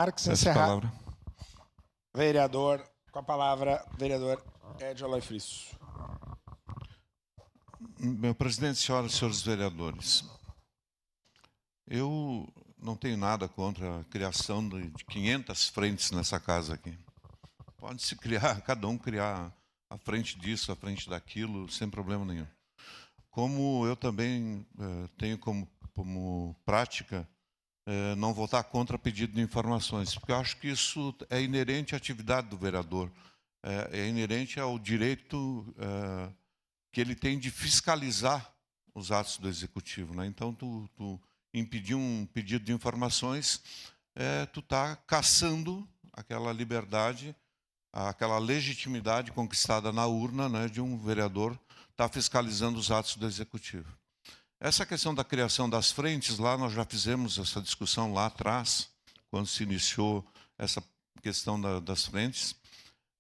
Marques, Essa encerrar. palavra. Vereador, com a palavra, vereador Ed Aloy Frisso. Meu presidente, senhoras e senhores vereadores, eu não tenho nada contra a criação de 500 frentes nessa casa aqui. Pode-se criar, cada um criar a frente disso, a frente daquilo, sem problema nenhum. Como eu também tenho como prática não votar contra pedido de informações, porque eu acho que isso é inerente à atividade do vereador, é inerente ao direito que ele tem de fiscalizar os atos do executivo, né? Então, tu impedir um pedido de informações, tu está caçando aquela liberdade, aquela legitimidade conquistada na urna, né, de um vereador estar fiscalizando os atos do executivo. Essa questão da criação das frentes, lá nós já fizemos essa discussão lá atrás, quando se iniciou essa questão das frentes,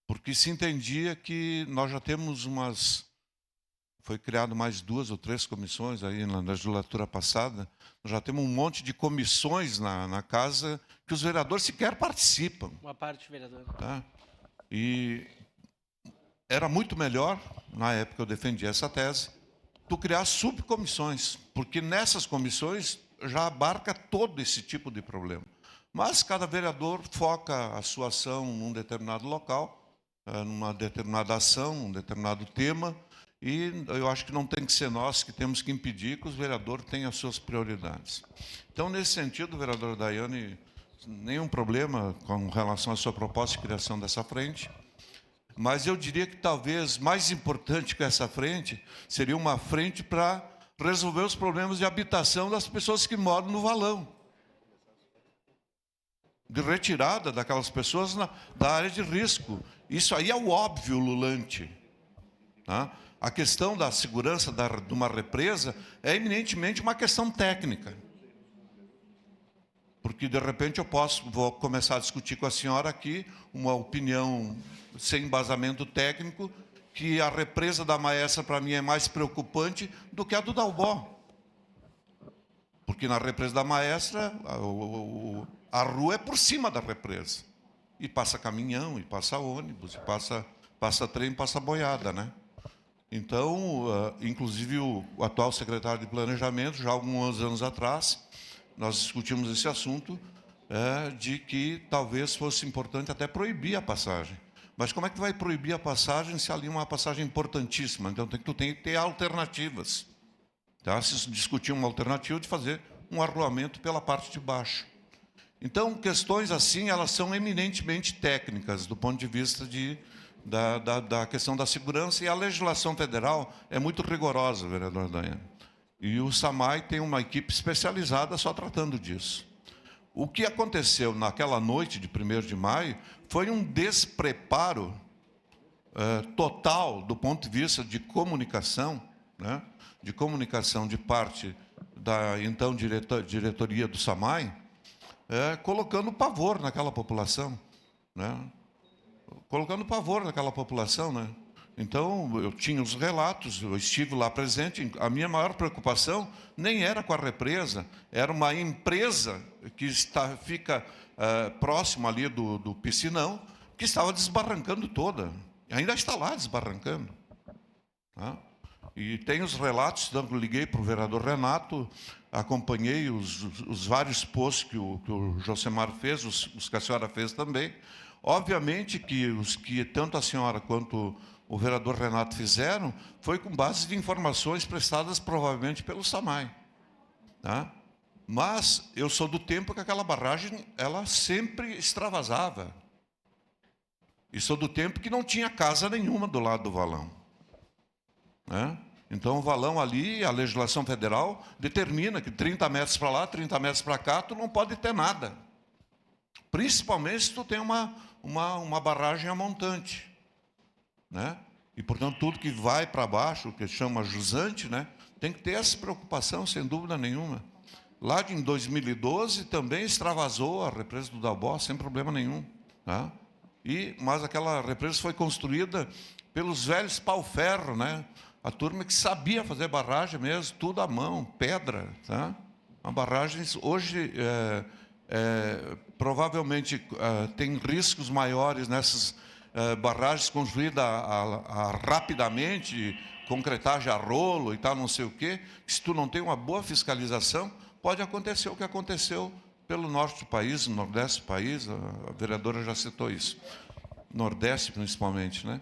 porque se entendia que nós já temos foi criado mais 2 ou 3 comissões aí na legislatura passada, nós já temos um monte de comissões na casa que os vereadores sequer participam. Uma parte, vereador. Tá? E era muito melhor, na época eu defendi essa tese, tu criar subcomissões, porque nessas comissões já abarca todo esse tipo de problema. Mas cada vereador foca a sua ação num determinado local, numa determinada ação, num determinado tema, e eu acho que não tem que ser nós que temos que impedir que os vereadores tenham as suas prioridades. Então, nesse sentido, vereador Daiane, nenhum problema com relação à sua proposta de criação dessa frente, mas eu diria que talvez mais importante que essa frente seria uma frente para resolver os problemas de habitação das pessoas que moram no valão. De retirada daquelas pessoas da área de risco. Isso aí é o óbvio lulante. Tá? A questão da segurança de uma represa é eminentemente uma questão técnica. Porque, de repente, vou começar a discutir com a senhora aqui uma opinião sem embasamento técnico, que a represa da Maestra, para mim, é mais preocupante do que a do Dalbó. Porque na represa da Maestra, a rua é por cima da represa. E passa caminhão, e passa ônibus, e passa trem, passa boiada, né? Então, inclusive, o atual secretário de Planejamento, já há alguns anos atrás, nós discutimos esse assunto, de que talvez fosse importante até proibir a passagem. Mas como é que vai proibir a passagem se ali é uma passagem importantíssima? Então, tu tem que ter alternativas. Tá? Se discutir uma alternativa de fazer um arruamento pela parte de baixo. Então, questões assim, elas são eminentemente técnicas, do ponto de vista da questão da segurança, e a legislação federal é muito rigorosa, vereador Daiane. E o SAMAI tem uma equipe especializada só tratando disso. O que aconteceu naquela noite de 1º de maio foi um despreparo total do ponto de vista de comunicação, né? De comunicação de parte da então diretoria do SAMAI, colocando pavor naquela população, né? Colocando pavor naquela população, né? Então, eu tinha os relatos, eu estive lá presente. A minha maior preocupação nem era com a represa, era uma empresa que fica próximo ali do piscinão, que estava desbarrancando toda. Ainda está lá desbarrancando. Tá? E tem os relatos, então, eu liguei para o vereador Renato, acompanhei os vários posts que o Josemar fez, os que a senhora fez também. Obviamente que os que tanto a senhora quanto o vereador Renato fizeram foi com base de informações prestadas provavelmente pelo SAMAI. Tá? Mas eu sou do tempo que aquela barragem ela sempre extravasava. E sou do tempo que não tinha casa nenhuma do lado do valão. Né? Então o valão ali, a legislação federal determina que 30 metros para lá, 30 metros para cá, tu não pode ter nada. Principalmente se tu tem uma barragem a montante. Né? E, portanto, tudo que vai para baixo, que chama jusante, né? Tem que ter essa preocupação, sem dúvida nenhuma. Lá em 2012 também extravasou a represa do Dalbó, sem problema nenhum. Tá? Mas aquela represa foi construída pelos velhos pau-ferro, né? A turma que sabia fazer barragem mesmo, tudo à mão, pedra. Tá? A barragem hoje provavelmente tem riscos maiores nessas barragens construídas rapidamente, concretagem a rolo e tal, não sei o quê. Se tu não tem uma boa fiscalização, pode acontecer o que aconteceu pelo norte do país, no nordeste do país, a vereadora já citou isso, nordeste principalmente, né?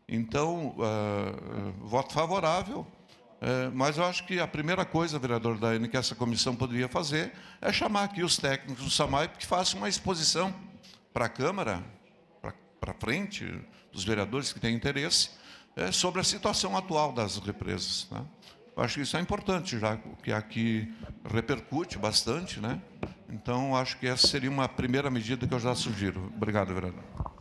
Então, voto favorável, mas eu acho que a primeira coisa, vereador Daine, que essa comissão poderia fazer é chamar aqui os técnicos do SAMAI que façam uma exposição para a Câmara, para frente, dos vereadores que têm interesse, sobre a situação atual das represas, né? Eu acho que isso é importante, já que aqui repercute bastante, né? Então, acho que essa seria uma primeira medida que eu já sugiro. Obrigado, vereador.